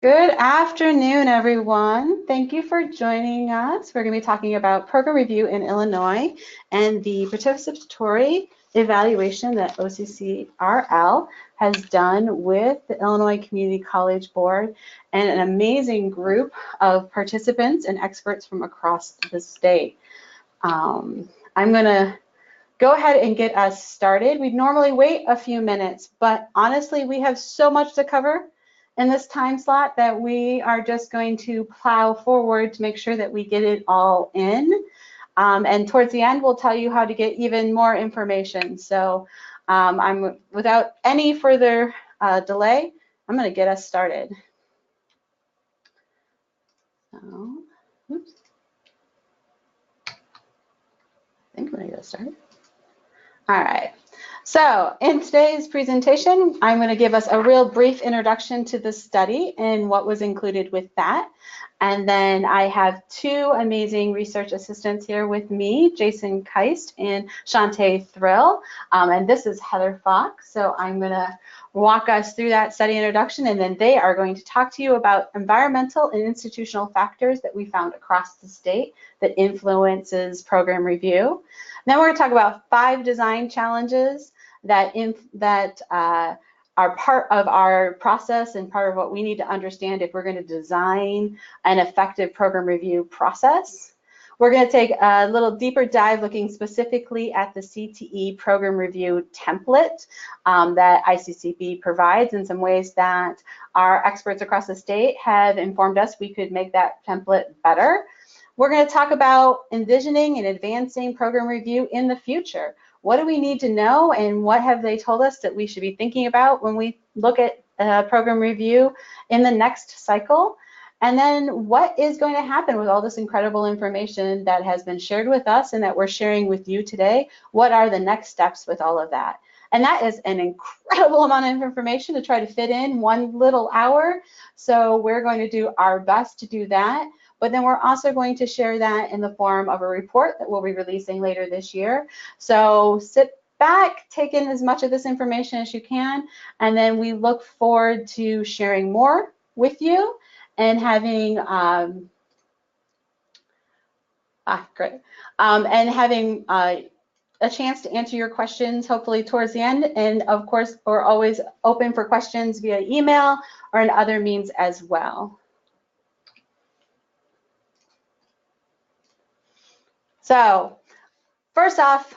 Good afternoon, everyone. Thank you for joining us. We're going to be talking about program review in Illinois and the participatory evaluation that OCCRL has done with the Illinois Community College Board and an amazing group of participants and experts from across the state. I'm going to go ahead and get us started. We'd normally wait a few minutes, but honestly, we have so much to cover in this time slot that we are just going to plow forward to make sure that we get it all in. And towards the end, we'll tell you how to get even more information. So without any further delay, I'm going to get us started. So, oops. I think I'm going to get us started. All right. So in today's presentation, I'm going to give us a real brief introduction to the study and what was included with that. And then I have two amazing research assistants here with me, Jason Keist and Shantae Thrill. And this is Heather Fox. So I'm going to walk us through that study introduction, and then they are going to talk to you about environmental and institutional factors that we found across the state that influences program review. Then we're going to talk about 5 design challenges that are part of our process and part of what we need to understand if we're going to design an effective program review process. We're going to take a little deeper dive looking specifically at the CTE program review template that ICCB provides, and some ways that our experts across the state have informed us we could make that template better. We're going to talk about envisioning and advancing program review in the future. What do we need to know, and what have they told us that we should be thinking about when we look at program review in the next cycle? And then what is going to happen with all this incredible information that has been shared with us and that we're sharing with you today? What are the next steps with all of that? And that is an incredible amount of information to try to fit in one little hour. So we're going to do our best to do that. But then we're also going to share that in the form of a report that we'll be releasing later this year. So sit back, take in as much of this information as you can, and then we look forward to sharing more with you and having a chance to answer your questions hopefully towards the end. And of course, we're always open for questions via email or in other means as well. So first off,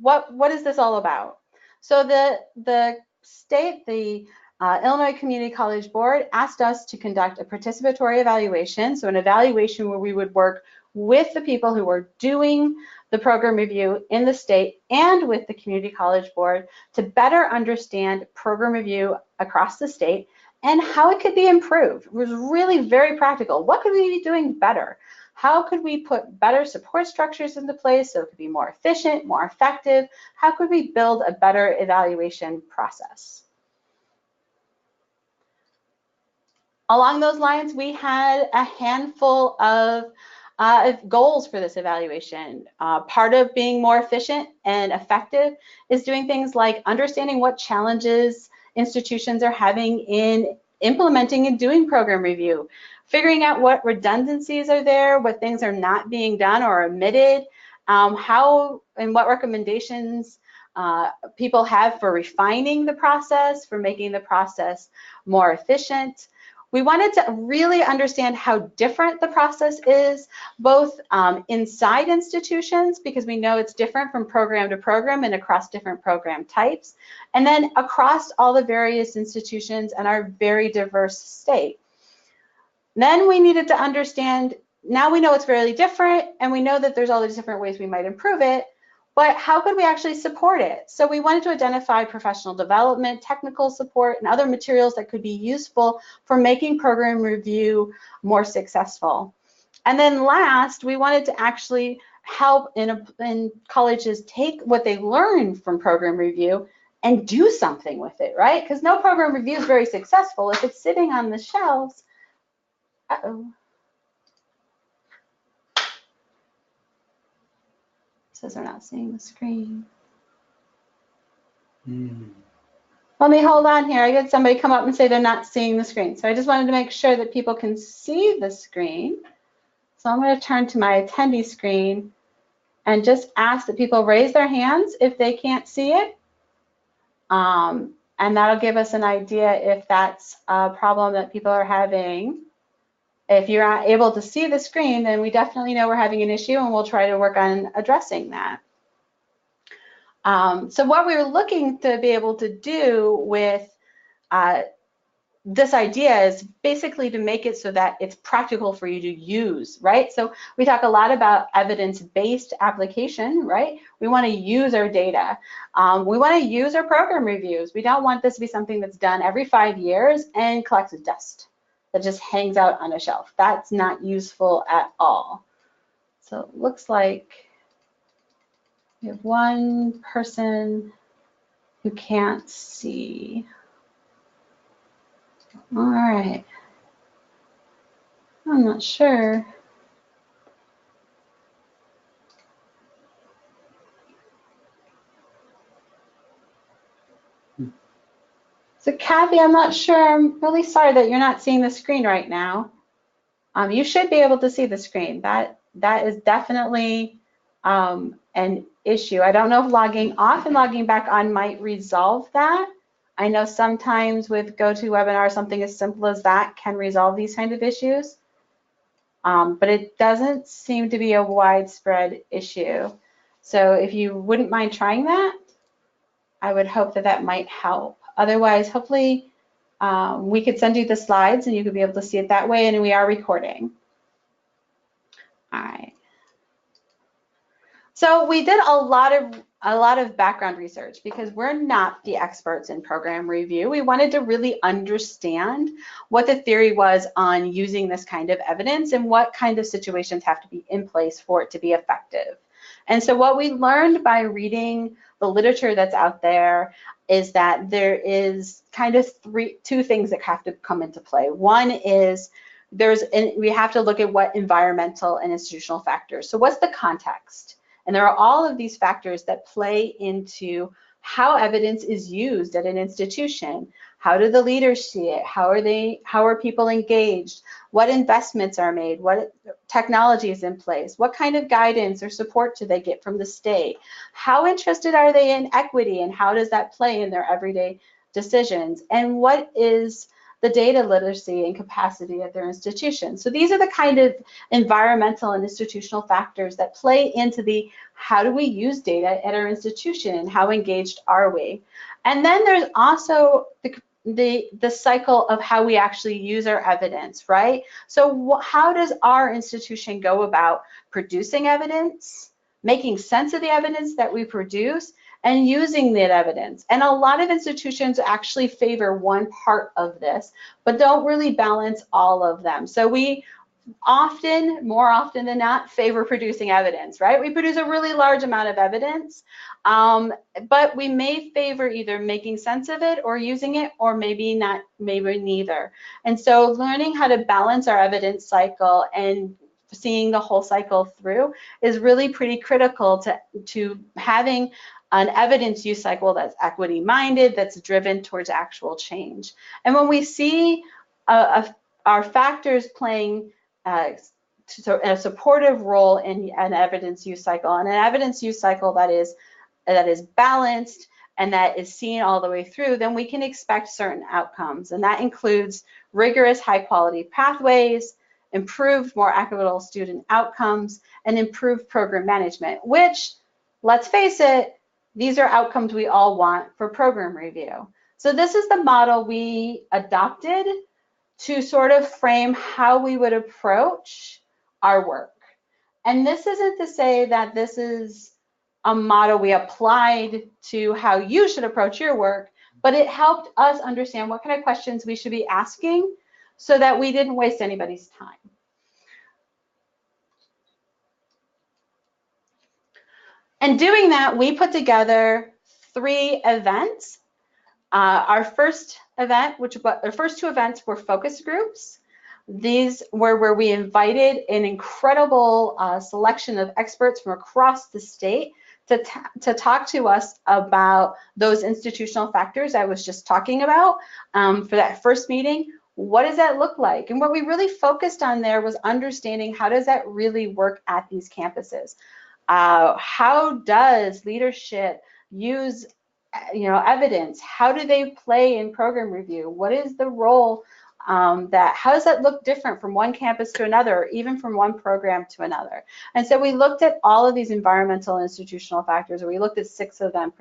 what is this all about? So the state, the Illinois Community College Board asked us to conduct a participatory evaluation, so an evaluation where we would work with the people who were doing the program review in the state and with the Community College Board to better understand program review across the state and how it could be improved. It was really very practical. What could we be doing better? How could we put better support structures into place so it could be more efficient, more effective? How could we build a better evaluation process? Along those lines, we had a handful of goals for this evaluation. Part of being more efficient and effective is doing things like understanding what challenges institutions are having in implementing and doing program review, figuring out what redundancies are there, what things are not being done or omitted, how and what recommendations people have for refining the process, for making the process more efficient. We wanted to really understand how different the process is, both inside institutions, because we know it's different from program to program and across different program types, and then across all the various institutions and our very diverse state. Then we needed to understand, now we know it's really different, and we know that there's all these different ways we might improve it, but how could we actually support it? So we wanted to identify professional development, technical support, and other materials that could be useful for making program review more successful. And then last, we wanted to actually help in colleges take what they learned from program review and do something with it, right? Because no program review is very successful if it's sitting on the shelves. Uh-oh. It says we're not seeing the screen. Let me hold on here. I get somebody come up and say they're not seeing the screen. So I just wanted to make sure that people can see the screen. So I'm going to turn to my attendee screen and just ask that people raise their hands if they can't see it. And that'll give us an idea if that's a problem that people are having. If you're not able to see the screen, then we definitely know we're having an issue and we'll try to work on addressing that. So what we were looking to be able to do with this idea is basically to make it so that it's practical for you to use, right? So we talk a lot about evidence-based application, right? We want to use our data. We want to use our program reviews. We don't want this to be something that's done every 5 years and collects dust that just hangs out on a shelf. That's not useful at all. So it looks like we have one person who can't see. All right. I'm not sure. So Kathy, I'm not sure. I'm really sorry that you're not seeing the screen right now. You should be able to see the screen. That is definitely an issue. I don't know if logging off and logging back on might resolve that. I know sometimes with GoToWebinar, something as simple as that can resolve these kind of issues. But it doesn't seem to be a widespread issue. So if you wouldn't mind trying that, I would hope that that might help. Otherwise, hopefully we could send you the slides and you could be able to see it that way, and we are recording. All right. So we did a lot of background research because we're not the experts in program review. We wanted to really understand what the theory was on using this kind of evidence and what kind of situations have to be in place for it to be effective. And so what we learned by reading the literature that's out there is that there is kind of two things that have to come into play. One is we have to look at what environmental and institutional factors. So what's the context? And there are all of these factors that play into how evidence is used at an institution. How do the leaders see it? How are people engaged? What investments are made? What technology is in place? What kind of guidance or support do they get from the state? How interested are they in equity, and how does that play in their everyday decisions? And what is the data literacy and capacity at their institution? So these are the kind of environmental and institutional factors that play into the how do we use data at our institution and how engaged are we? And then there's also the cycle of how we actually use our evidence, right? So how does our institution go about producing evidence, making sense of the evidence that we produce, and using that evidence? And a lot of institutions actually favor one part of this, but don't really balance all of them. So we more often than not, favor producing evidence, right? We produce a really large amount of evidence, but we may favor either making sense of it or using it, or maybe neither. And so learning how to balance our evidence cycle and seeing the whole cycle through is really pretty critical to having an evidence use cycle that's equity minded, that's driven towards actual change. And when we see our factors playing a supportive role in an evidence use cycle, and an evidence use cycle that is balanced and that is seen all the way through, then we can expect certain outcomes. And that includes rigorous high quality pathways, improved, more equitable student outcomes, and improved program management, which, let's face it, these are outcomes we all want for program review. So this is the model we adopted to sort of frame how we would approach our work. And this isn't to say that this is a model we applied to how you should approach your work, but it helped us understand what kind of questions we should be asking so that we didn't waste anybody's time. And doing that, we put together 3 events. Our first two events were focus groups. These were where we invited an incredible selection of experts from across the state to talk to us about those institutional factors I was just talking about for that first meeting. What does that look like? And what we really focused on there was understanding how does that really work at these campuses? How does leadership use evidence? How do they play in program review? What is the role how does that look different from one campus to another, or even from one program to another? And so we looked at all of these environmental and institutional factors, or we looked at 6 of them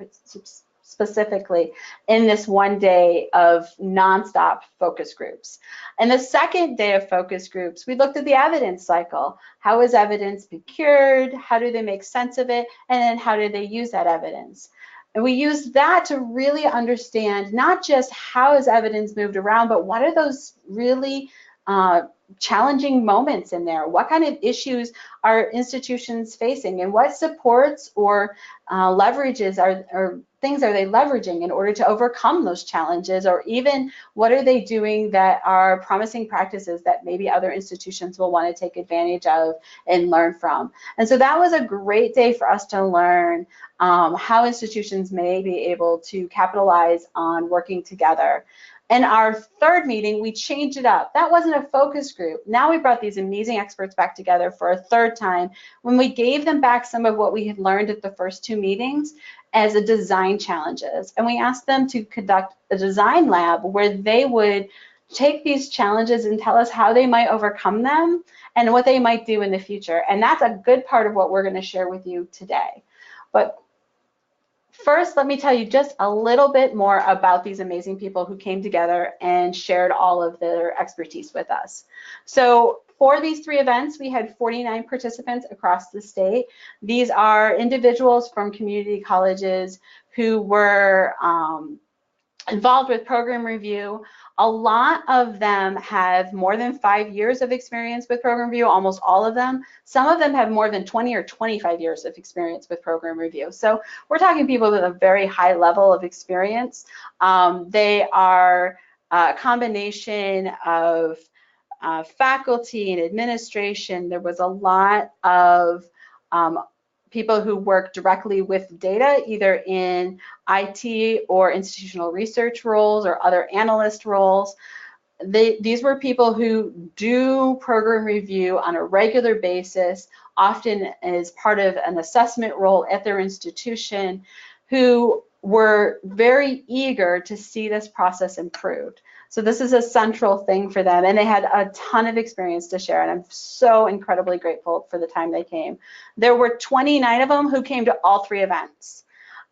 specifically in this one day of nonstop focus groups. And the second day of focus groups, we looked at the evidence cycle. How is evidence procured? How do they make sense of it? And then how do they use that evidence? And we used that to really understand not just how is evidence moved around, but what are those really challenging moments in there? What kind of issues are institutions facing, and what supports or leverages or things are they leveraging in order to overcome those challenges, or even what are they doing that are promising practices that maybe other institutions will want to take advantage of and learn from. And so that was a great day for us to learn how institutions may be able to capitalize on working together. In our third meeting, we changed it up. That wasn't a focus group. Now we brought these amazing experts back together for a third time when we gave them back some of what we had learned at the first 2 meetings as a design challenges. And we asked them to conduct a design lab where they would take these challenges and tell us how they might overcome them and what they might do in the future. And that's a good part of what we're going to share with you today. But first, let me tell you just a little bit more about these amazing people who came together and shared all of their expertise with us. So for these 3 events, we had 49 participants across the state. These are individuals from community colleges who were involved with program review. A lot of them have more than 5 years of experience with program review, almost all of them. Some of them have more than 20 or 25 years of experience with program review. So we're talking people with a very high level of experience. They are a combination of faculty and administration. There was a lot of people who work directly with data, either in IT or institutional research roles or other analyst roles. These were people who do program review on a regular basis, often as part of an assessment role at their institution, who were very eager to see this process improved. So this is a central thing for them, and they had a ton of experience to share, and I'm so incredibly grateful for the time they came. There were 29 of them who came to all 3 events,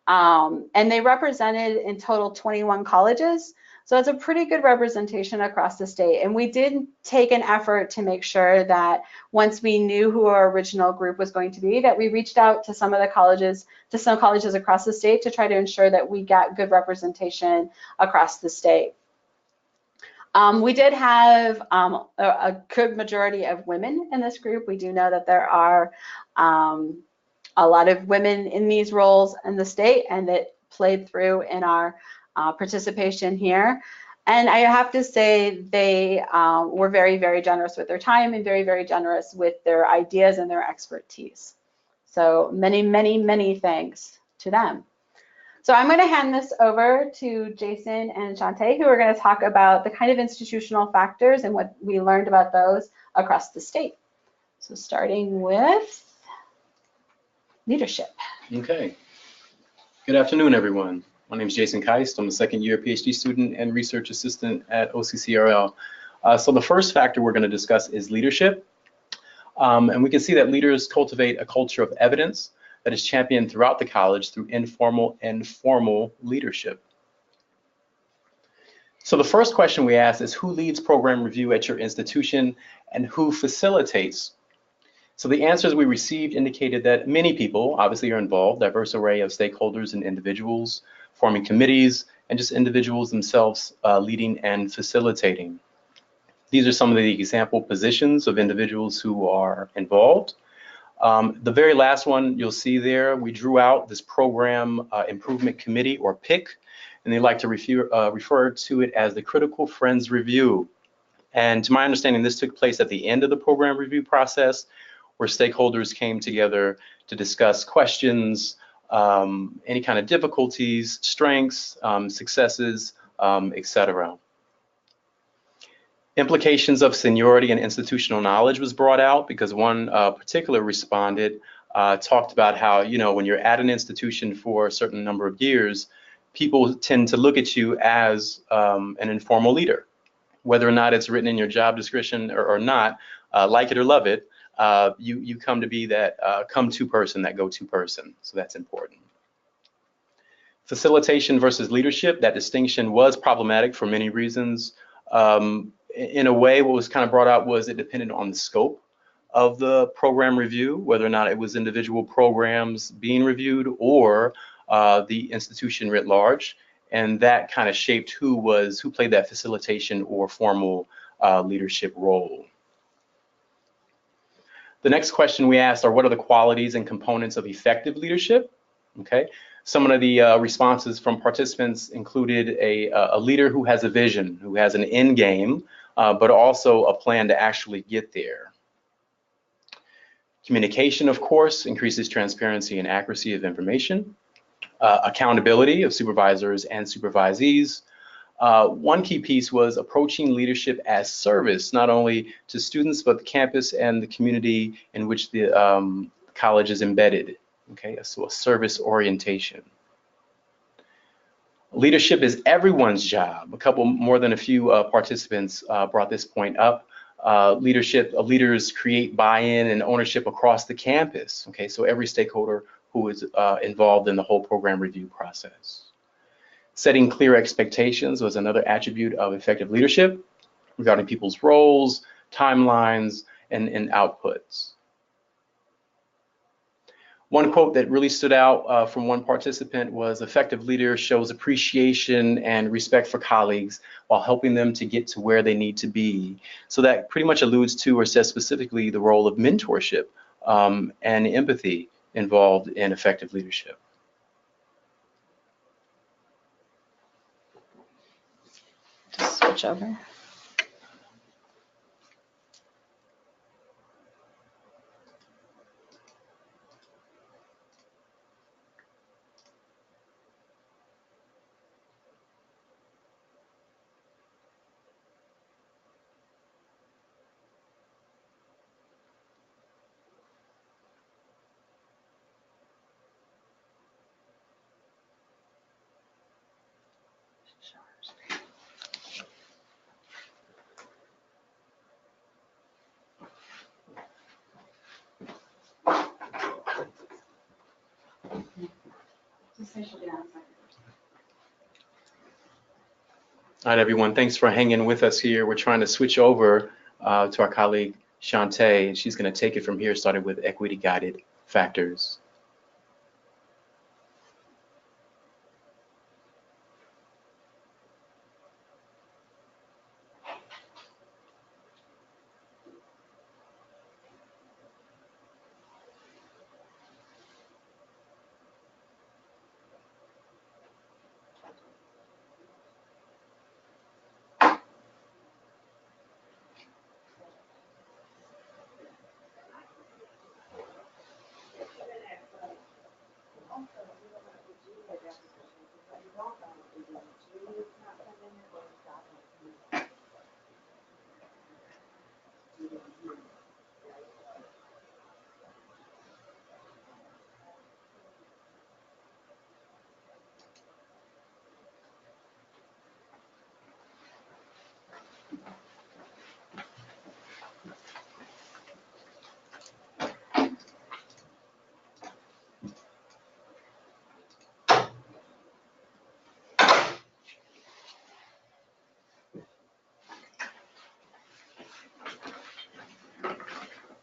and they represented in total 21 colleges. So it's a pretty good representation across the state, and we did take an effort to make sure that once we knew who our original group was going to be, that we reached out to some colleges across the state to try to ensure that we got good representation across the state. We did have a good majority of women in this group. We do know that there are a lot of women in these roles in the state, and that played through in our participation here. And I have to say they were very, very generous with their time and very, very generous with their ideas and their expertise. So many, many, many thanks to them. So I'm going to hand this over to Jason and Shantae, who are going to talk about the kind of institutional factors and what we learned about those across the state. So starting with leadership. Okay. Good afternoon, everyone. My name is Jason Keist. I'm a second-year PhD student and research assistant at OCCRL. So the first factor we're going to discuss is leadership. And we can see that leaders cultivate a culture of evidence that is championed throughout the college through informal and formal leadership. So the first question we ask is, who leads program review at your institution and who facilitates? So the answers we received indicated that many people obviously are involved, diverse array of stakeholders and individuals, forming committees, and just individuals themselves leading and facilitating. These are some of the example positions of individuals who are involved. The very last one you'll see there, we drew out this program improvement committee, or PIC, and they like to refer to it as the Critical Friends Review. And to my understanding, this took place at the end of the program review process, where stakeholders came together to discuss questions any kind of difficulties, strengths, successes, etc. Implications of seniority and institutional knowledge was brought out because one particular respondent talked about how, you know, when you're at an institution for a certain number of years, people tend to look at you as an informal leader. Whether or not it's written in your job description or not, like it or love it, you come to be that come-to person, that go-to person. So that's important. Facilitation versus leadership, that distinction was problematic for many reasons. In a way, what was kind of brought out was it depended on the scope of the program review, whether or not it was individual programs being reviewed or the institution writ large. And that kind of shaped who played that facilitation or formal leadership role. The next question we asked are, what are the qualities and components of effective leadership? Okay, some of the responses from participants included a leader who has a vision, who has an end game, but also a plan to actually get there. Communication, of course, increases transparency and accuracy of information. Accountability of supervisors and supervisees. One key piece was approaching leadership as service, not only to students, but the campus and the community in which the college is embedded. Okay, so a service orientation. Leadership is everyone's job. More than a few participants brought this point up. Leaders create buy-in and ownership across the campus. Okay, so every stakeholder who is involved in the whole program review process. Setting clear expectations was another attribute of effective leadership regarding people's roles, timelines, and outputs. One quote that really stood out from one participant was, effective leader shows appreciation and respect for colleagues while helping them to get to where they need to be. So that pretty much alludes to or says specifically the role of mentorship and empathy involved in effective leadership. Just switch over. All right, everyone, thanks for hanging with us here. We're trying to switch over to our colleague, Shantae, and she's going to take it from here, starting with equity-guided factors.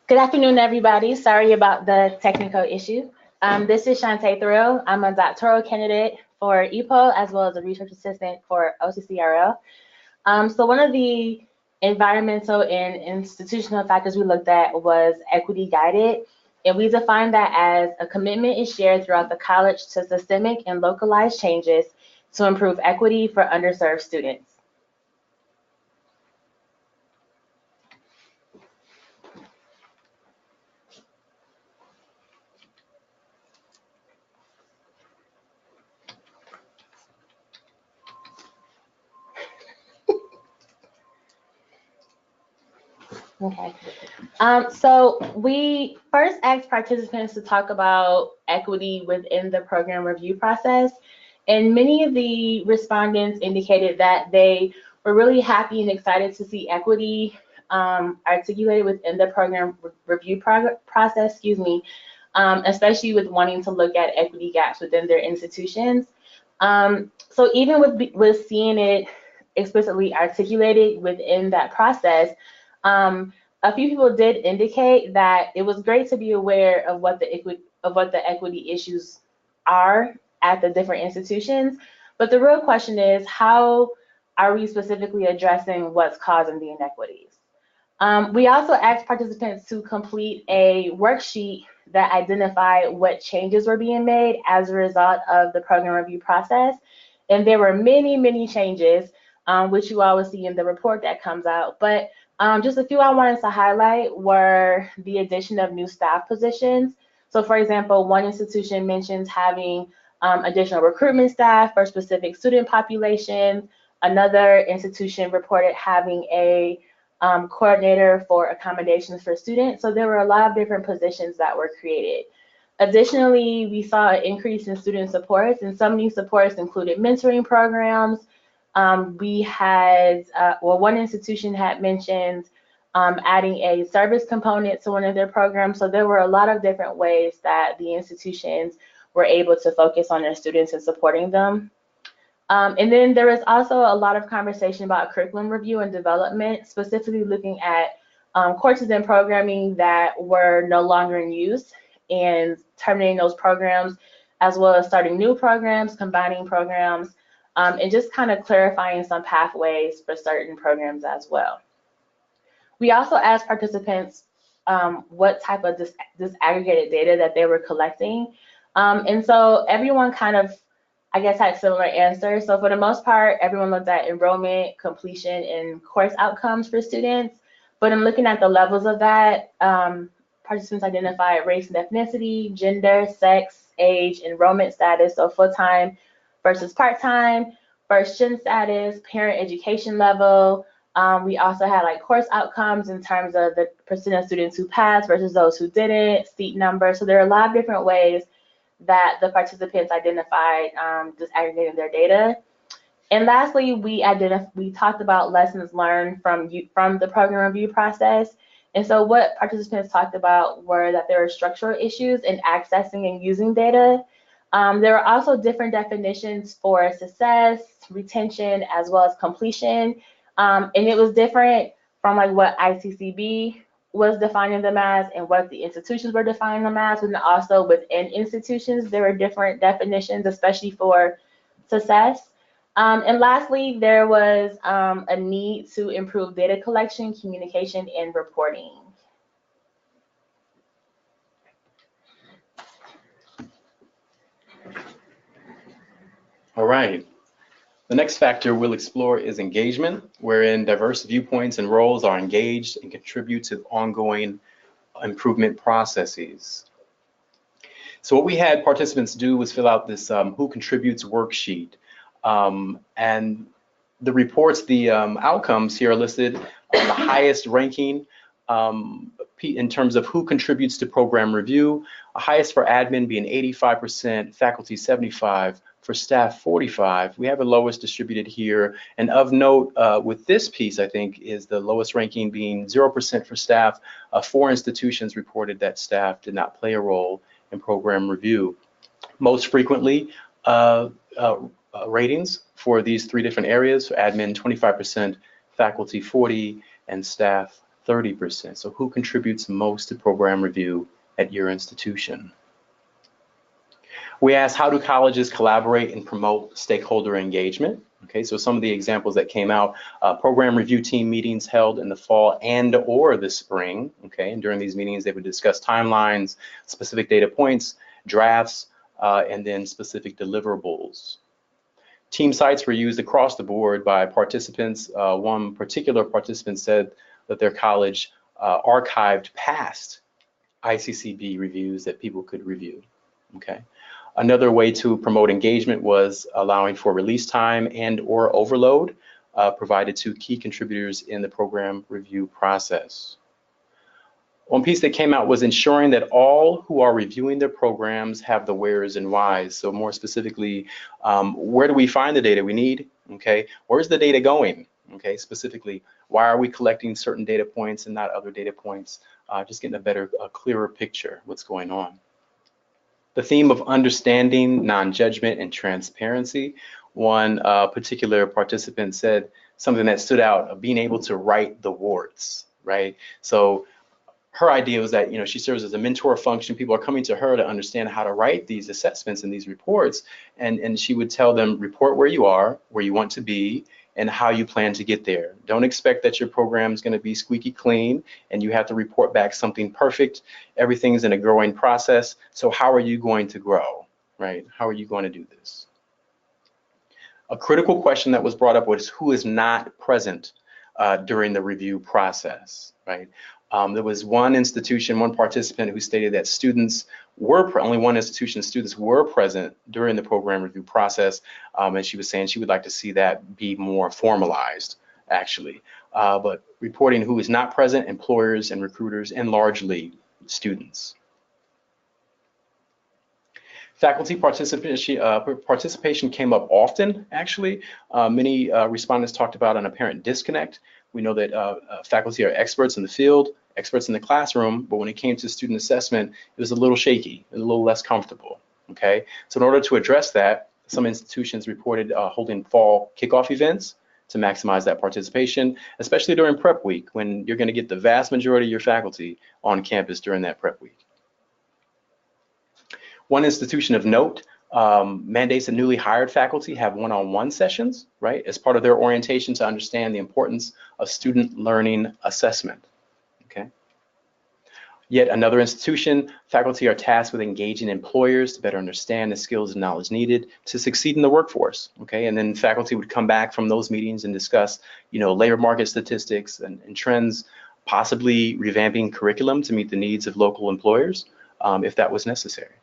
Good afternoon, everybody. Sorry about the technical issue. This is Shantae Thoreau. I'm a doctoral candidate for EPO as well as a research assistant for OCCRL. So one of the environmental and institutional factors we looked at was equity guided. And we defined that as a commitment is shared throughout the college to systemic and localized changes to improve equity for underserved students. Okay. So we first asked participants to talk about equity within the program review process. And many of the respondents indicated that they were really happy and excited to see equity articulated within the program review process, especially with wanting to look at equity gaps within their institutions. So even with seeing it explicitly articulated within that process, a few people did indicate that it was great to be aware of what the equity issues are at the different institutions. But the real question is, how are we specifically addressing what's causing the inequities? We also asked participants to complete a worksheet that identified what changes were being made as a result of the program review process. And there were many, many changes, which you all will see in the report that comes out. But just a few I wanted to highlight were the addition of new staff positions. So for example, one institution mentions having additional recruitment staff for specific student populations. Another institution reported having a coordinator for accommodations for students. So there were a lot of different positions that were created. Additionally, we saw an increase in student supports, and some new supports included mentoring programs. We had, one institution had mentioned adding a service component to one of their programs. So there were a lot of different ways that the institutions were able to focus on their students and supporting them. And then there was also a lot of conversation about curriculum review and development, specifically looking at courses and programming that were no longer in use and terminating those programs, as well as starting new programs, combining programs, and just kind of clarifying some pathways for certain programs as well. We also asked participants what type of disaggregated data that they were collecting. And so everyone kind of, I guess, had similar answers. So for the most part, everyone looked at enrollment, completion, and course outcomes for students. But in looking at the levels of that, participants identified race and ethnicity, gender, sex, age, enrollment status, so full-time versus part-time, first-gen status, parent education level. We also had like course outcomes in terms of the percent of students who passed versus those who didn't, seat number. So there are a lot of different ways that the participants identified disaggregating their data. And lastly, we talked about lessons learned from the program review process. And so what participants talked about were that there are structural issues in accessing and using data. There are also different definitions for success, retention, as well as completion. And it was different from like what ICCB was defining them as and what the institutions were defining them as, and also within institutions there were different definitions, especially for success. And lastly, there was a need to improve data collection, communication, and reporting. All right. The next factor we'll explore is engagement, wherein diverse viewpoints and roles are engaged and contribute to ongoing improvement processes. So what we had participants do was fill out this who contributes worksheet. And the reports, the outcomes here are listed on the highest ranking in terms of who contributes to program review, highest for admin being 85%, faculty 75%, for staff 45%. We have the lowest distributed here. And of note with this piece, I think, is the lowest ranking being 0% for staff. 4 institutions reported that staff did not play a role in program review. Most frequently, ratings for these 3 different areas: for admin 25%, faculty 40%, and staff 30%. So who contributes most to program review at your institution? We asked, how do colleges collaborate and promote stakeholder engagement? Okay, so some of the examples that came out: program review team meetings held in the fall and or the spring. Okay, and during these meetings, they would discuss timelines, specific data points, drafts, and then specific deliverables. Team sites were used across the board by participants. One particular participant said that their college archived past ICCB reviews that people could review. Okay. Another way to promote engagement was allowing for release time and or overload provided to key contributors in the program review process. One piece that came out was ensuring that all who are reviewing their programs have the wheres and whys. So more specifically, where do we find the data we need? Okay, where's the data going? Okay, specifically, why are we collecting certain data points and not other data points? Just getting a clearer picture of what's going on. The theme of understanding, non-judgment, and transparency. One particular participant said something that stood out, of being able to write the warts, right? So her idea was that, you know, she serves as a mentor function. People are coming to her to understand how to write these assessments and these reports. And she would tell them, report where you are, where you want to be, and how you plan to get there. Don't expect that your program is going to be squeaky clean and you have to report back something perfect. Everything's in a growing process. So how are you going to grow, right? How are you going to do this? A critical question that was brought up was who is not present during the review process, right? There was one institution, one participant who stated that students were, only one institution, students were present during the program review process, and she was saying she would like to see that be more formalized, actually. But reporting who is not present, employers and recruiters, and largely students. Faculty participation came up often, actually. Many respondents talked about an apparent disconnect. We know that faculty are experts in the field, experts in the classroom, but when it came to student assessment, it was a little shaky, a little less comfortable, okay? So in order to address that, some institutions reported holding fall kickoff events to maximize that participation, especially during prep week, when you're gonna get the vast majority of your faculty on campus during that prep week. One institution of note mandates that newly hired faculty have one-on-one sessions, right, as part of their orientation to understand the importance of student learning assessment, okay? Yet another institution, faculty are tasked with engaging employers to better understand the skills and knowledge needed to succeed in the workforce, okay? And then faculty would come back from those meetings and discuss, you know, labor market statistics and trends, possibly revamping curriculum to meet the needs of local employers if that was necessary.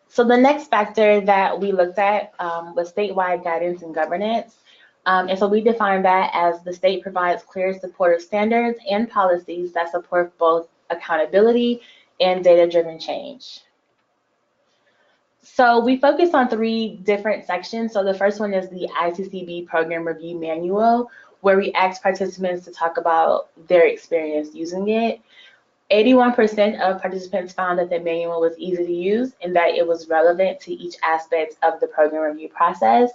So the next factor that we looked at was statewide guidance and governance. And so we defined that as the state provides clear supportive standards and policies that support both accountability and data-driven change. So we focused on 3 different sections. So the first one is the ICCB Program Review Manual, where we asked participants to talk about their experience using it. 81% of participants found that the manual was easy to use and that it was relevant to each aspect of the program review process.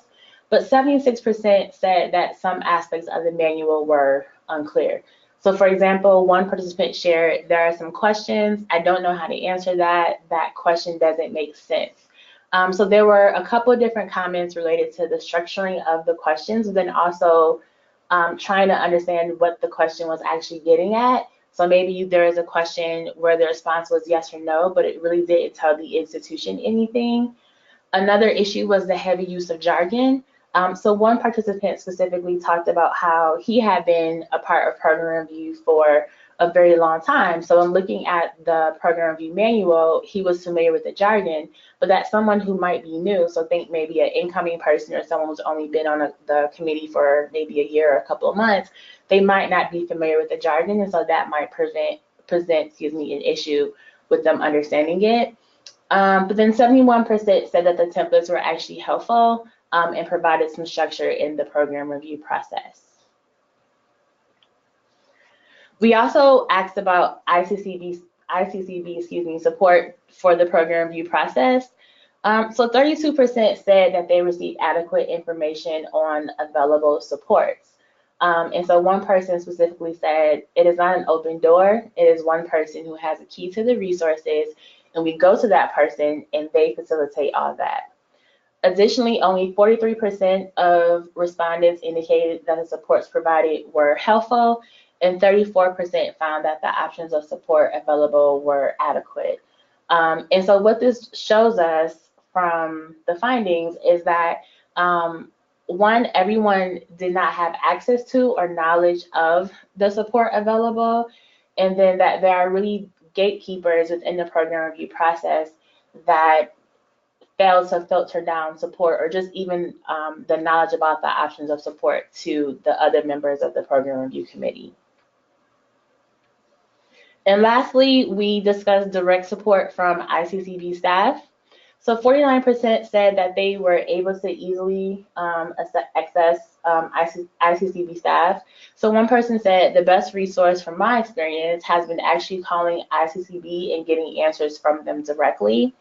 But 76% said that some aspects of the manual were unclear. So for example, one participant shared, there are some questions, I don't know how to answer that, that question doesn't make sense. So there were a couple of different comments related to the structuring of the questions, but then also trying to understand what the question was actually getting at. So maybe there is a question where the response was yes or no, but it really didn't tell the institution anything. Another issue was the heavy use of jargon. So one participant specifically talked about how he had been a part of program review for a very long time. So in looking at the program review manual, he was familiar with the jargon, but that's someone who might be new. So think maybe an incoming person or someone who's only been on the committee for maybe a year or a couple of months, they might not be familiar with the jargon, and so that might present an issue with them understanding it. But then 71% said that the templates were actually helpful and provided some structure in the program review process. We also asked about ICCB support for the program review process. So 32% said that they received adequate information on available supports. And so one person specifically said, it is not an open door, it is one person who has a key to the resources, and we go to that person and they facilitate all that. Additionally, only 43% of respondents indicated that the supports provided were helpful, and 34% found that the options of support available were adequate. And so what this shows us from the findings is that one, everyone did not have access to or knowledge of the support available, and then that there are really gatekeepers within the program review process that failed to filter down support or just even the knowledge about the options of support to the other members of the program review committee. And lastly, we discussed direct support from ICCB staff. So 49% said that they were able to easily access ICCB staff. So one person said, the best resource from my experience has been actually calling ICCB and getting answers from them directly.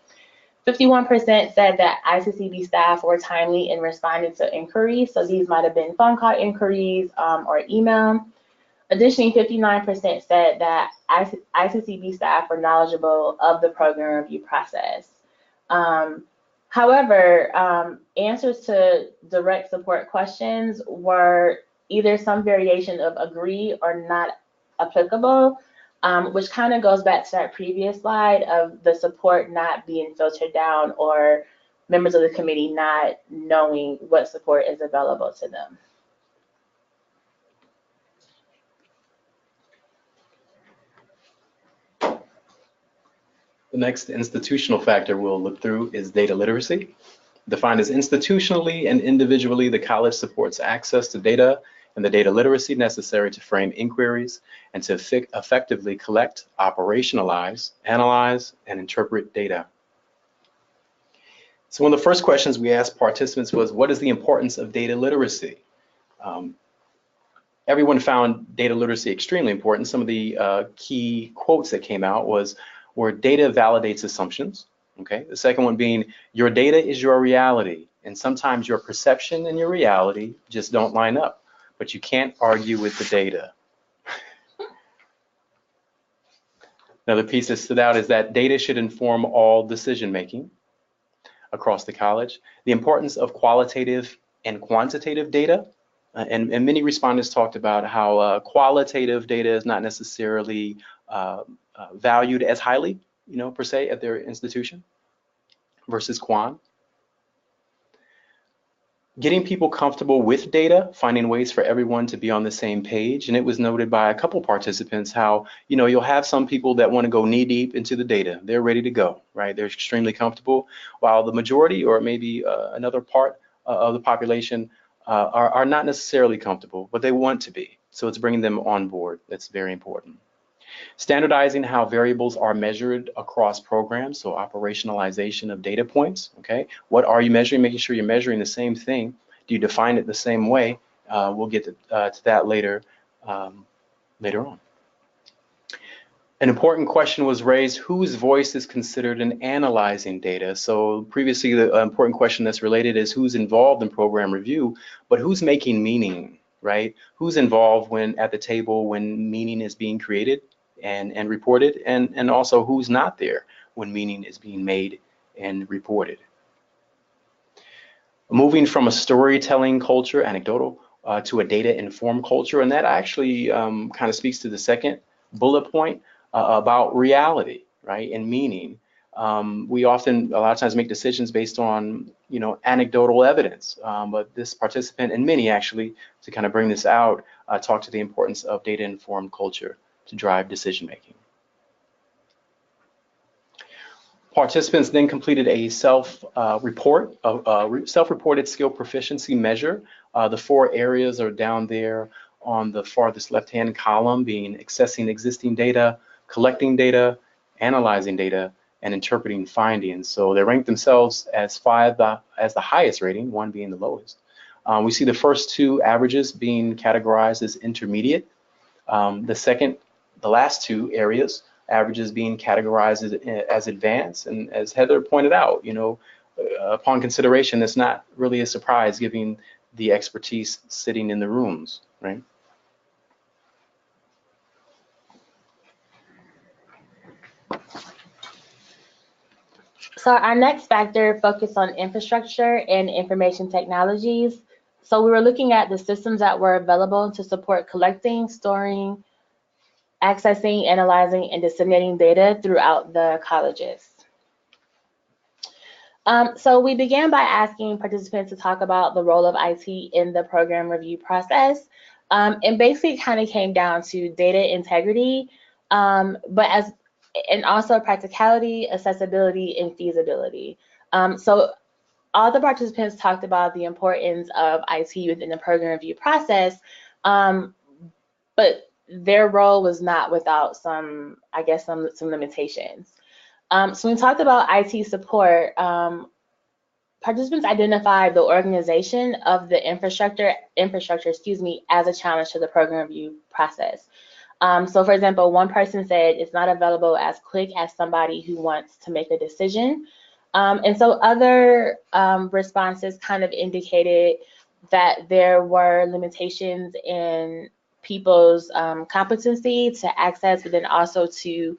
51% said that ICCB staff were timely in responding to inquiries. So these might have been phone call inquiries or email. Additionally, 59% said that ICCB staff were knowledgeable of the program review process. However, answers to direct support questions were either some variation of agree or not applicable, which kind of goes back to that previous slide of the support not being filtered down or members of the committee not knowing what support is available to them. The next institutional factor we'll look through is data literacy. Defined as institutionally and individually, the college supports access to data and the data literacy necessary to frame inquiries and to effectively collect, operationalize, analyze, and interpret data. So one of the first questions we asked participants was, what is the importance of data literacy? Everyone found data literacy extremely important. Some of the key quotes that came out was, where data validates assumptions, okay? The second one being, your data is your reality, and sometimes your perception and your reality just don't line up, but you can't argue with the data. Another piece that stood out is that data should inform all decision-making across the college. The importance of qualitative and quantitative data, and many respondents talked about how qualitative data is not necessarily valued as highly, per se, at their institution versus quant. Getting people comfortable with data, finding ways for everyone to be on the same page. And it was noted by a couple participants how, you'll have some people that want to go knee deep into the data. They're ready to go, right? They're extremely comfortable, while the majority, or maybe another part of the population are not necessarily comfortable, but they want to be. So it's bringing them on board. That's very important. Standardizing how variables are measured across programs, so operationalization of data points, okay? What are you measuring? Making sure you're measuring the same thing. Do you define it the same way? We'll get to that later on. An important question was raised, whose voice is considered in analyzing data? So previously, the important question that's related is who's involved in program review, but who's making meaning, right? Who's involved at the table when meaning is being created and reported, and also who's not there when meaning is being made and reported. Moving from a storytelling culture, anecdotal, to a data-informed culture, and that actually kind of speaks to the second bullet point about reality, right, and meaning. We often, a lot of times, make decisions based on, anecdotal evidence, but this participant, and many actually, to kind of bring this out, talk to the importance of data-informed culture to drive decision-making. Participants then completed a self-reported skill proficiency measure. The 4 areas are down there on the farthest left-hand column, being accessing existing data, collecting data, analyzing data, and interpreting findings. So they ranked themselves as 5 as the highest rating, 1 being the lowest. We see the first 2 averages being categorized as intermediate. The last 2 areas, averages being categorized as advanced, and as Heather pointed out, upon consideration, it's not really a surprise given the expertise sitting in the rooms, right? So our next factor focused on infrastructure and information technologies. So we were looking at the systems that were available to support collecting, storing, accessing, analyzing, and disseminating data throughout the colleges. So we began by asking participants to talk about the role of IT in the program review process. And basically kind of came down to data integrity, and also practicality, accessibility, and feasibility. So all the participants talked about the importance of IT within the program review process, but their role was not without some, I guess, some limitations. So when we talked about IT support, participants identified the organization of the infrastructure, as a challenge to the program review process. So for example, one person said it's not available as quick as somebody who wants to make a decision. And so other responses kind of indicated that there were limitations in people's competency to access, but then also to,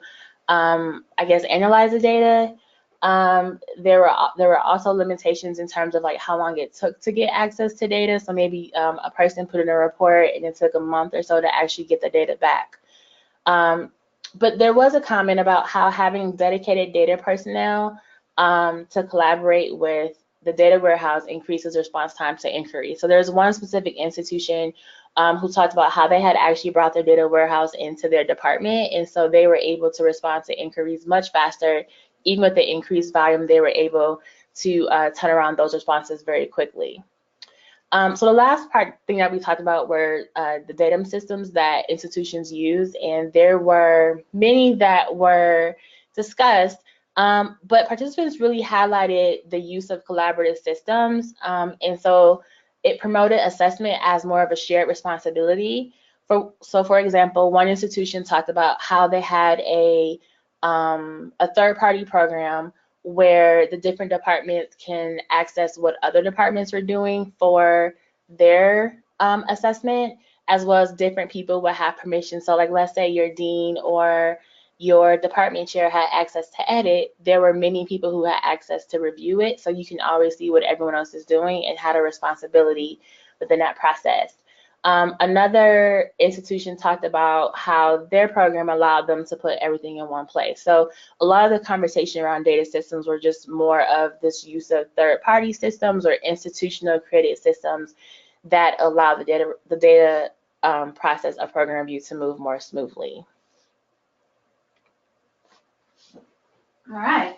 I guess, analyze the data. There were also limitations in terms of like how long it took to get access to data. So maybe a person put in a report and it took a month or so to actually get the data back. But there was a comment about how having dedicated data personnel to collaborate with the data warehouse increases response time to inquiry. So there's one specific institution who talked about how they had actually brought their data warehouse into their department, and so they were able to respond to inquiries much faster. Even with the increased volume, they were able to turn around those responses very quickly. So the last thing that we talked about were the datum systems that institutions use, and there were many that were discussed, but participants really highlighted the use of collaborative systems, and so it promoted assessment as more of a shared responsibility. So for example, one institution talked about how they had a third-party program where the different departments can access what other departments are doing for their assessment, as well as different people will have permission. So like, let's say your dean or your department chair had access to edit, there were many people who had access to review it, so you can always see what everyone else is doing and had a responsibility within that process. Another institution talked about how their program allowed them to put everything in one place. So a lot of the conversation around data systems were just more of this use of third-party systems or institutional created systems that allow the data process of program review to move more smoothly. All right.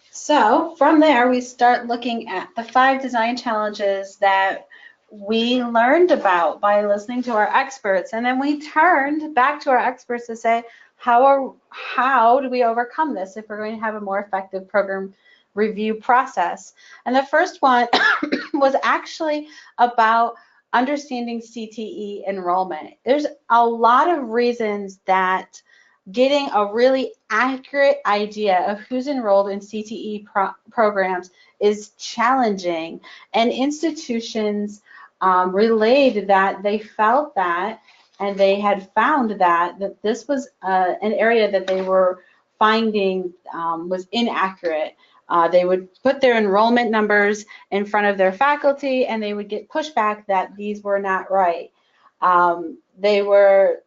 So from there, we start looking at the 5 design challenges that we learned about by listening to our experts. And then we turned back to our experts to say, how do we overcome this if we're going to have a more effective program review process? And the first one was actually about understanding CTE enrollment. There's a lot of reasons that getting a really accurate idea of who's enrolled in CTE programs is challenging, and institutions relayed that they felt that, and they had found that this was an area that they were finding was inaccurate. They would put their enrollment numbers in front of their faculty, and they would get pushback that these were not right. They were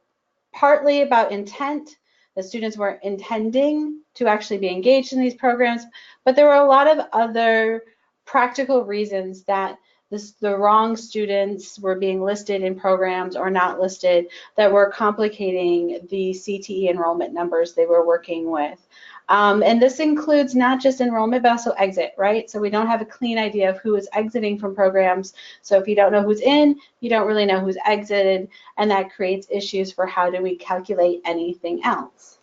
partly about intent. The students were intending to actually be engaged in these programs, but there were a lot of other practical reasons that the wrong students were being listed in programs or not listed that were complicating the CTE enrollment numbers they were working with. And this includes not just enrollment, but also exit, right? So we don't have a clean idea of who is exiting from programs. So if you don't know who's in, you don't really know who's exited, and that creates issues for how do we calculate anything else.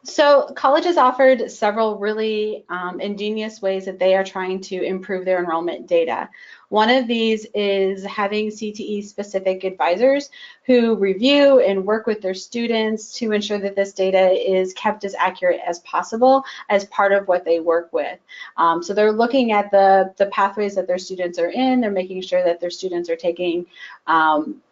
So colleges offered several really ingenious ways that they are trying to improve their enrollment data. One of these is having CTE-specific advisors who review and work with their students to ensure that this data is kept as accurate as possible as part of what they work with. So they're looking at the pathways that their students are in. They're making sure that their students are taking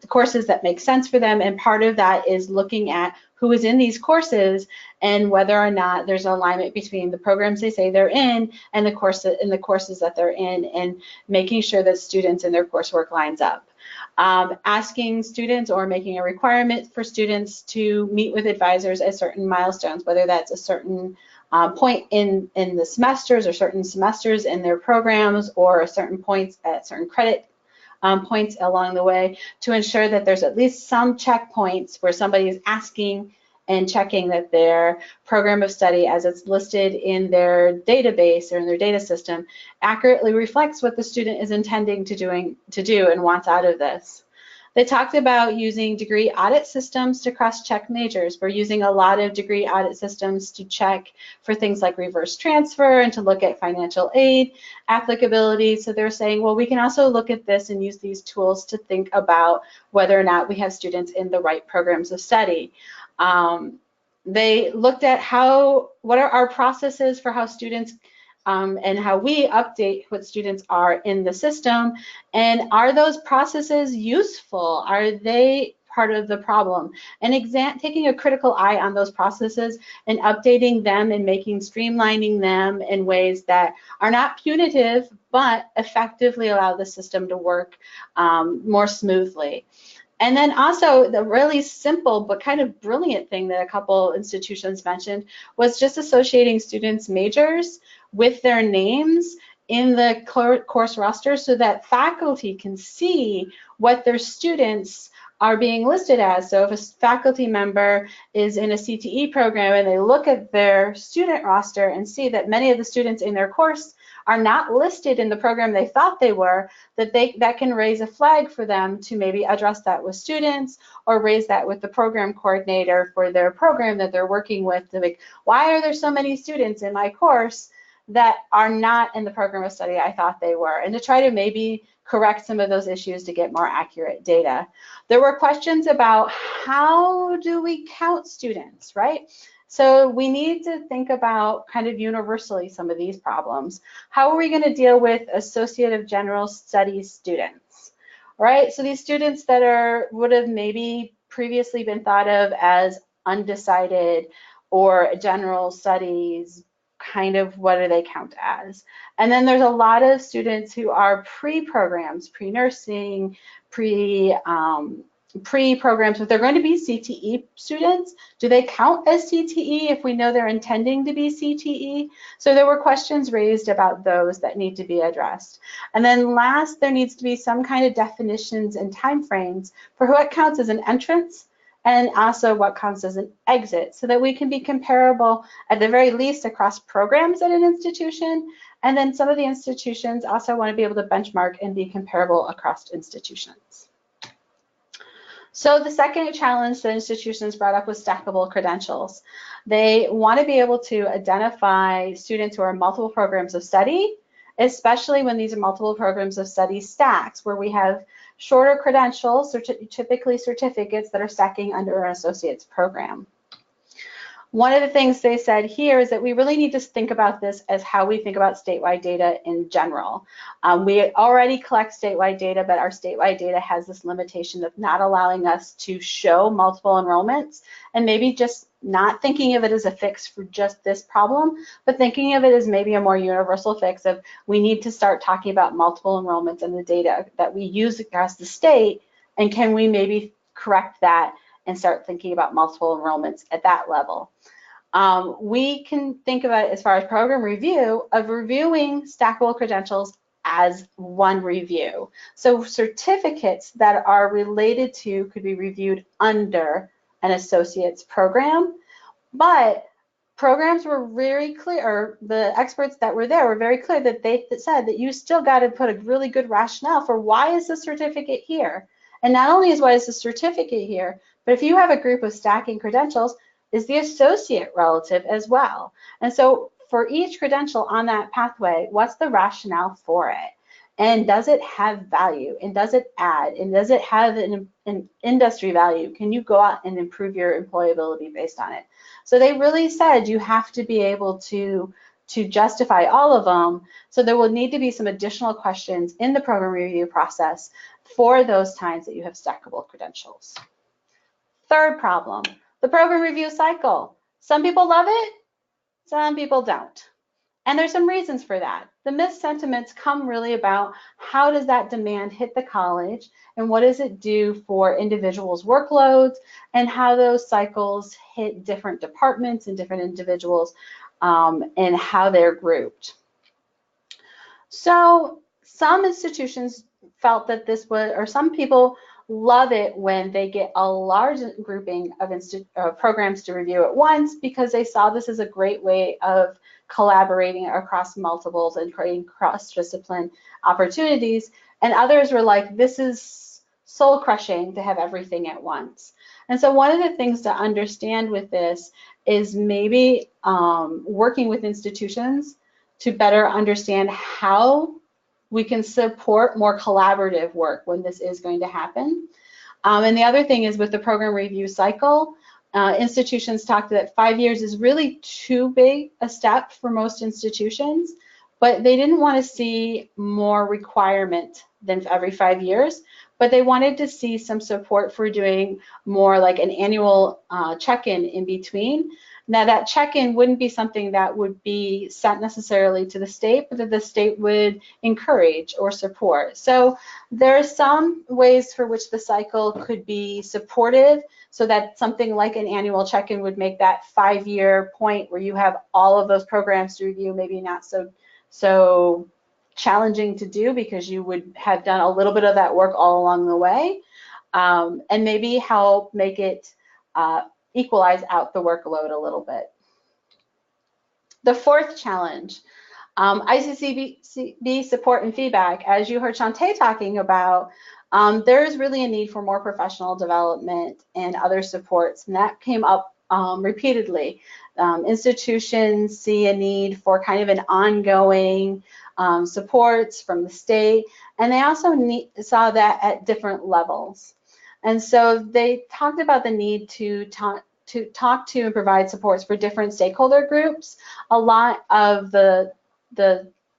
courses that make sense for them, and part of that is looking at who is in these courses and whether or not there's an alignment between the programs they say they're in and the courses that they're in, and making sure that students and their coursework lines up. Asking students or making a requirement for students to meet with advisors at certain milestones, whether that's a certain point in the semesters or certain semesters in their programs, or certain points at certain credit points along the way, to ensure that there's at least some checkpoints where somebody is asking and checking that their program of study as it's listed in their database or in their data system accurately reflects what the student is intending to do and wants out of this. They talked about using degree audit systems to cross-check majors. We're using a lot of degree audit systems to check for things like reverse transfer and to look at financial aid applicability. So they're saying, well, we can also look at this and use these tools to think about whether or not we have students in the right programs of study. They looked at what are our processes for how students and how we update what students are in the system, and are those processes useful? Are they part of the problem? And taking a critical eye on those processes and updating them and streamlining them in ways that are not punitive, but effectively allow the system to work more smoothly. And then also the really simple but kind of brilliant thing that a couple institutions mentioned was just associating students' majors with their names in the course roster so that faculty can see what their students are being listed as. So if a faculty member is in a CTE program and they look at their student roster and see that many of the students in their course are not listed in the program they thought they were, that can raise a flag for them to maybe address that with students or raise that with the program coordinator for their program that they're working with, to like, why are there so many students in my course that are not in the program of study I thought they were, and to try to maybe correct some of those issues to get more accurate data. There were questions about how do we count students, right? So we need to think about kind of universally some of these problems. How are we going to deal with associative general studies students, right? So these students that would have maybe previously been thought of as undecided or general studies, kind of what do they count as? And then there's a lot of students who are pre-programs, pre-nursing, pre-programs, but they're going to be CTE students. Do they count as CTE if we know they're intending to be CTE? So there were questions raised about those that need to be addressed. And then last, there needs to be some kind of definitions and timeframes for what counts as an entrance and also what counts as an exit, so that we can be comparable at the very least across programs at an institution. And then some of the institutions also want to be able to benchmark and be comparable across institutions. So the second challenge that institutions brought up was stackable credentials. They want to be able to identify students who are in multiple programs of study, especially when these are multiple programs of study stacks, where we have shorter credentials, typically certificates that are stacking under an associate's program. One of the things they said here is that we really need to think about this as how we think about statewide data in general. We already collect statewide data, but our statewide data has this limitation of not allowing us to show multiple enrollments, and maybe just not thinking of it as a fix for just this problem, but thinking of it as maybe a more universal fix of we need to start talking about multiple enrollments and the data that we use across the state, and can we maybe correct that and start thinking about multiple enrollments at that level. We can think about it as far as program review of reviewing stackable credentials as one review. So certificates that are related to could be reviewed under an associate's program, but programs were very clear, or the experts that were there were very clear that they said that you still got to put a really good rationale for why is the certificate here. And not only is why is the certificate here, but if you have a group of stacking credentials, is the associate relative as well? And so for each credential on that pathway, what's the rationale for it? And does it have value? And does it add? And does it have an industry value? Can you go out and improve your employability based on it? So they really said you have to be able to justify all of them. So there will need to be some additional questions in the program review process for those times that you have stackable credentials. Third problem, the program review cycle. Some people love it, some people don't. And there's some reasons for that. The mixed sentiments come really about how does that demand hit the college and what does it do for individuals' workloads and how those cycles hit different departments and different individuals and how they're grouped. So some institutions felt that this was, or some people love it when they get a large grouping of programs to review at once, because they saw this as a great way of collaborating across multiples and creating cross-discipline opportunities. And others were like, this is soul crushing to have everything at once. And so one of the things to understand with this is maybe working with institutions to better understand how we can support more collaborative work when this is going to happen. And the other thing is with the program review cycle, institutions talked that 5 years is really too big a step for most institutions, but they didn't want to see more requirement than every 5 years, but they wanted to see some support for doing more like an annual check-in in between. Now that check-in wouldn't be something that would be sent necessarily to the state, but that the state would encourage or support. So there are some ways for which the cycle could be supportive, so that something like an annual check-in would make that 5-year point where you have all of those programs to review maybe not so challenging to do, because you would have done a little bit of that work all along the way, and maybe help make it equalize out the workload a little bit. The fourth challenge, ICCB support and feedback. As you heard Shantae talking about, there is really a need for more professional development and other supports, and that came up repeatedly. Institutions see a need for kind of an ongoing supports from the state, and they also saw that at different levels. And so they talked about the need to talk to and provide supports for different stakeholder groups. A lot of the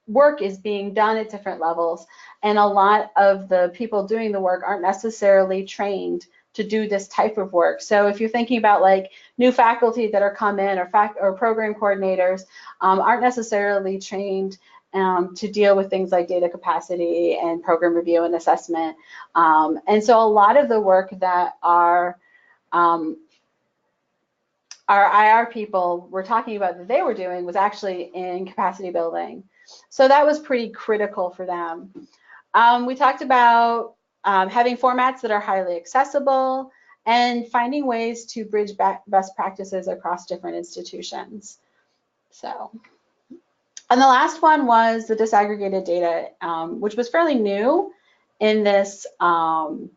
work is being done at different levels, and a lot of the people doing the work aren't necessarily trained to do this type of work. So if you're thinking about like new faculty that are come in, or program coordinators aren't necessarily trained to deal with things like data capacity and program review and assessment. And so a lot of the work that our IR people were talking about that they were doing was actually in capacity building. So that was pretty critical for them. We talked about having formats that are highly accessible and finding ways to bridge best practices across different institutions. So. And the last one was the disaggregated data, which was fairly new in this program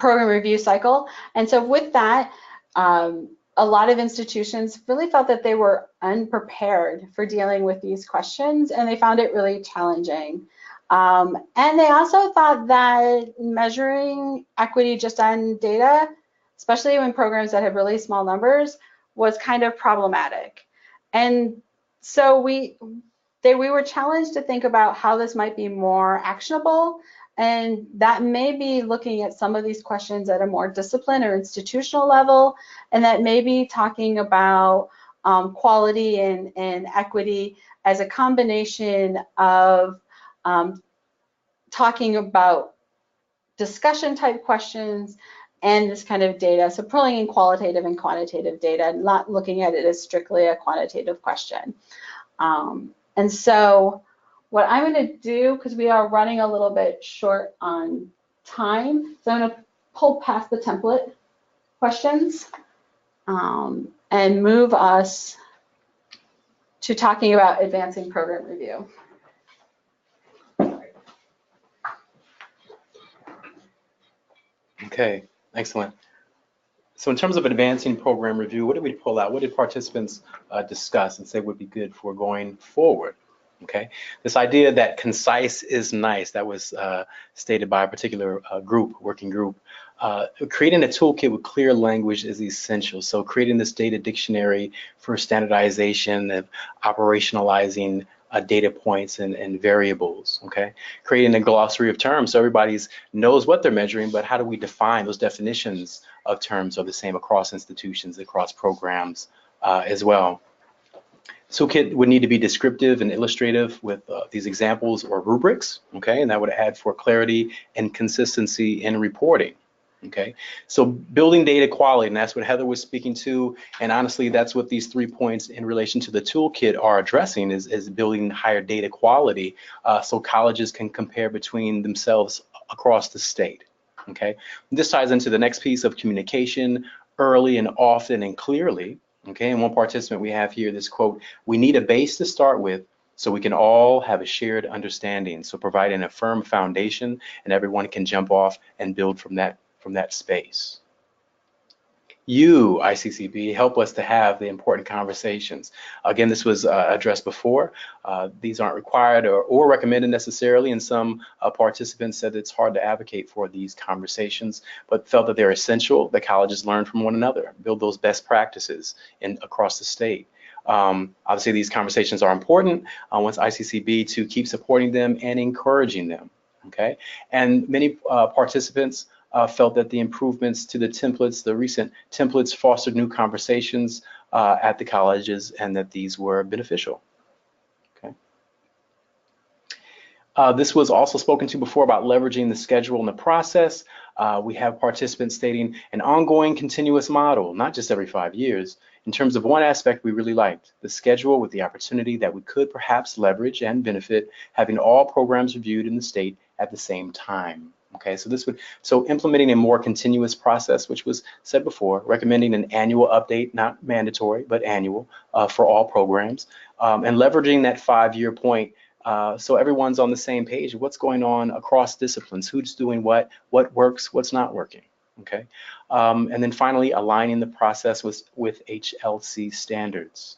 review cycle. And so with that, a lot of institutions really felt that they were unprepared for dealing with these questions, and they found it really challenging. And they also thought that measuring equity just on data, especially when programs that have really small numbers, was kind of problematic. And so we were challenged to think about how this might be more actionable, and that may be looking at some of these questions at a more discipline or institutional level, and that may be talking about quality and equity as a combination of talking about discussion type questions and this kind of data. So pulling in qualitative and quantitative data, not looking at it as strictly a quantitative question. And so what I'm going to do, because we are running a little bit short on time, so I'm going to pull past the template questions and move us to talking about advancing program review. Okay, excellent. So in terms of advancing program review, what did we pull out? What did participants discuss and say would be good for going forward? Okay, this idea that concise is nice, that was stated by a particular working group. Creating a toolkit with clear language is essential. So creating this data dictionary for standardization of operationalizing data points and variables, okay? Creating a glossary of terms so everybody knows what they're measuring, but how do we define those definitions of terms are the same across institutions, across programs as well. Toolkit would need to be descriptive and illustrative with these examples or rubrics, okay? And that would add for clarity and consistency in reporting. Okay, so building data quality, and that's what Heather was speaking to, and honestly, that's what these 3 points in relation to the toolkit are addressing, is building higher data quality, so colleges can compare between themselves across the state. Okay, this ties into the next piece of communication, early and often and clearly. Okay, and one participant we have here, this quote, "We need a base to start with so we can all have a shared understanding." So providing a firm foundation and everyone can jump off and build from that space. You, ICCB, help us to have the important conversations. Again, this was addressed before. These aren't required or recommended necessarily, and some participants said it's hard to advocate for these conversations, but felt that they're essential, that colleges learn from one another, build those best practices across the state. Obviously, these conversations are important. Wants ICCB to keep supporting them and encouraging them. Okay, and many participants felt that the improvements to the templates, the recent templates, fostered new conversations at the colleges, and that these were beneficial. Okay. This was also spoken to before about leveraging the schedule and the process. We have participants stating an ongoing continuous model, not just every 5 years. In terms of one aspect we really liked, the schedule with the opportunity that we could perhaps leverage and benefit having all programs reviewed in the state at the same time. Okay, so implementing a more continuous process, which was said before, recommending an annual update, not mandatory, but annual for all programs, and leveraging that 5-year point so everyone's on the same page of what's going on across disciplines, who's doing what works, what's not working. Okay, and then finally aligning the process with HLC standards.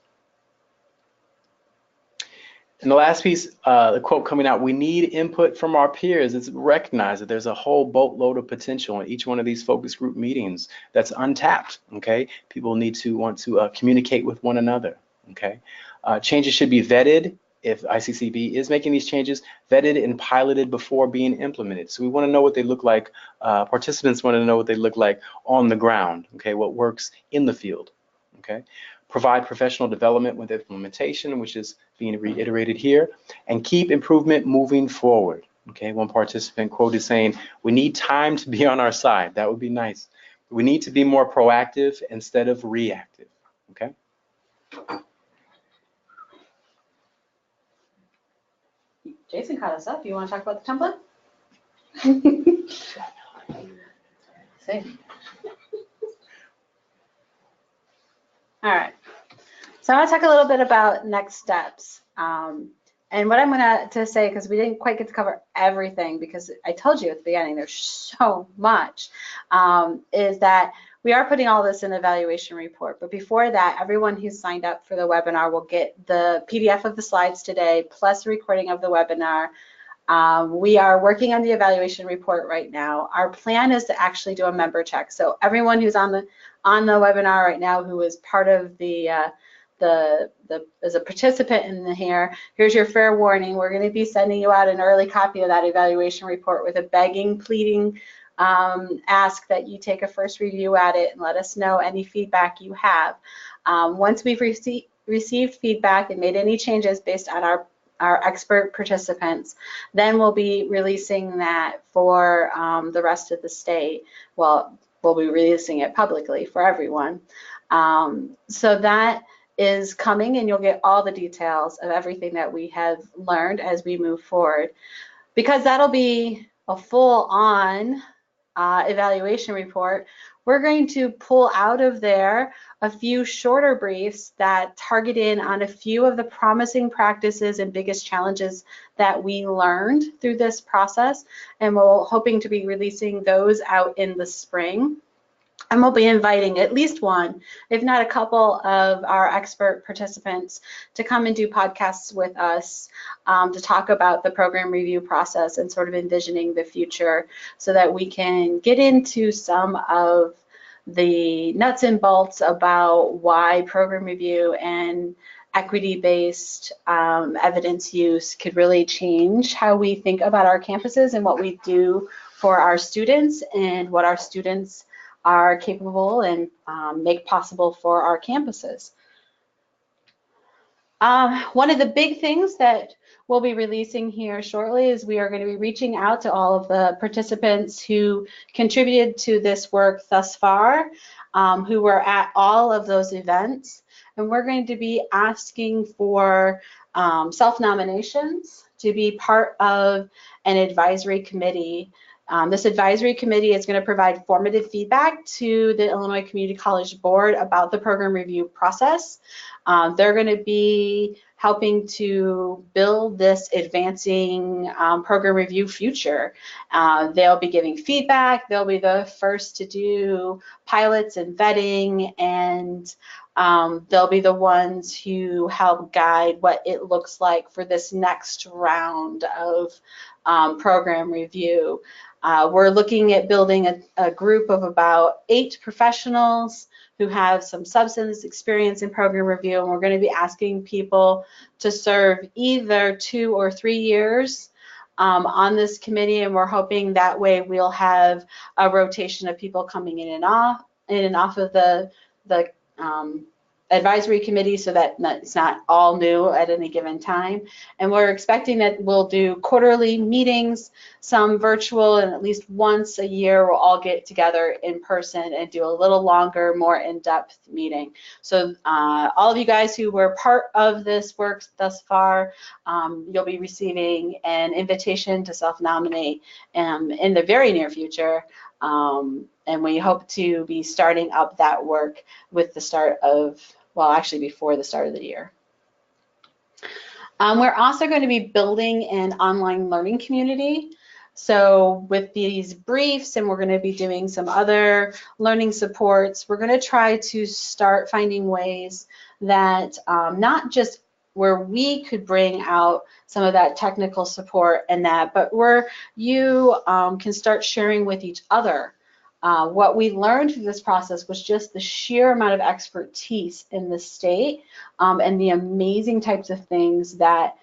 And the last piece, the quote coming out, "We need input from our peers." It's recognized that there's a whole boatload of potential in each one of these focus group meetings that's untapped, okay? People need to want to communicate with one another, okay? Changes should be vetted. If ICCB is making these changes, vetted and piloted before being implemented. So we want to know what they look like. Participants want to know what they look like on the ground, okay? What works in the field, okay? Provide professional development with implementation, which is being reiterated here, and keep improvement moving forward. Okay, one participant quoted saying, "We need time to be on our side." That would be nice. We need to be more proactive instead of reactive. Okay. Jason caught us up. You want to talk about the template? See. All right. So I want to talk a little bit about next steps. And what I'm going to say, because we didn't quite get to cover everything, because I told you at the beginning there's so much, is that we are putting all this in the evaluation report. But before that, everyone who's signed up for the webinar will get the PDF of the slides today, plus a recording of the webinar. We are working on the evaluation report right now. Our plan is to actually do a member check. So everyone who's on the webinar right now who is part of as a participant in here, here's your fair warning. We're going to be sending you out an early copy of that evaluation report with a begging, pleading ask that you take a first review at it and let us know any feedback you have. Once we've received feedback and made any changes based on our expert participants, then we'll be releasing that for the rest of the state. Well, we'll be releasing it publicly for everyone. So that is coming, and you'll get all the details of everything that we have learned as we move forward. Because that'll be a full-on evaluation report, we're going to pull out of there a few shorter briefs that target in on a few of the promising practices and biggest challenges that we learned through this process, and we're hoping to be releasing those out in the spring. And we'll be inviting at least one, if not a couple, of our expert participants to come and do podcasts with us to talk about the program review process and sort of envisioning the future, so that we can get into some of the nuts and bolts about why program review and equity-based evidence use could really change how we think about our campuses and what we do for our students and what our students are capable and make possible for our campuses. One of the big things that we'll be releasing here shortly is we are going to be reaching out to all of the participants who contributed to this work thus far, who were at all of those events, and we're going to be asking for self-nominations to be part of an advisory committee This advisory committee is going to provide formative feedback to the Illinois Community College Board about the program review process. They're going to be helping to build this advancing program review future. They'll be giving feedback. They'll be the first to do pilots and vetting, and they'll be the ones who help guide what it looks like for this next round of program review. We're looking at building a group of about 8 professionals who have some substance experience in program review, and we're going to be asking people to serve either 2 or 3 years on this committee, and we're hoping that way we'll have a rotation of people coming in and off of the advisory committee, so that it's not all new at any given time. And we're expecting that we'll do quarterly meetings, some virtual, and at least once a year we'll all get together in person and do a little longer, more in-depth meeting. So all of you guys who were part of this work thus far, you'll be receiving an invitation to self-nominate in the very near future. And we hope to be starting up that work with the start of, well, actually before the start of the year. We're also going to be building an online learning community. So with these briefs, and we're going to be doing some other learning supports, we're going to try to start finding ways that not just where we could bring out some of that technical support and that, but where you can start sharing with each other. What we learned through this process was just the sheer amount of expertise in the state and the amazing types of things that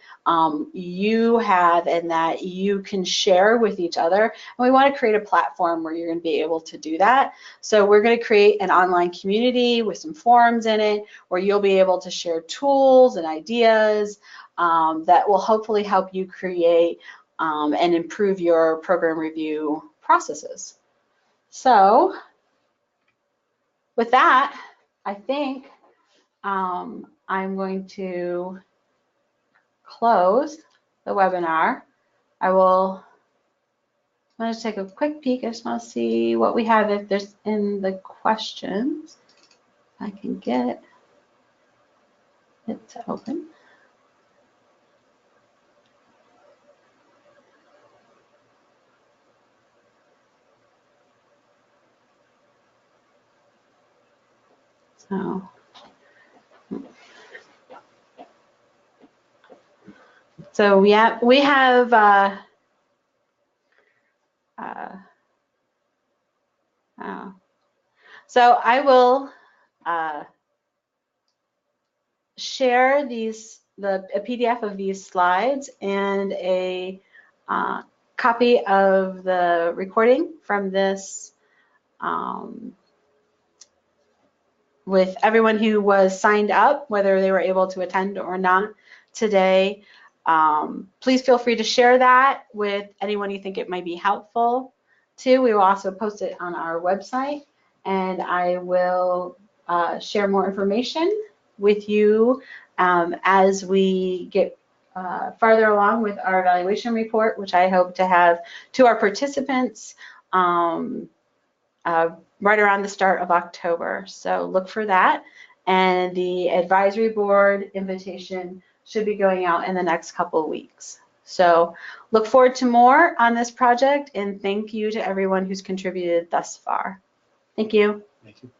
you have and that you can share with each other. And we want to create a platform where you're going to be able to do that. So we're going to create an online community with some forums in it where you'll be able to share tools and ideas that will hopefully help you create and improve your program review processes. So with that, I think I'm going to close the webinar. I'm going to take a quick peek. I just want to see what we have, if there's in the questions. I can get it to open. So we have so I will share a PDF of these slides and a copy of the recording from this with everyone who was signed up, whether they were able to attend or not today. Please feel free to share that with anyone you think it might be helpful to. We will also post it on our website, and I will share more information with you as we get farther along with our evaluation report, which I hope to have to our participants right around the start of October. So look for that. And the advisory board invitation should be going out in the next couple of weeks. So look forward to more on this project, and thank you to everyone who's contributed thus far. Thank you. Thank you.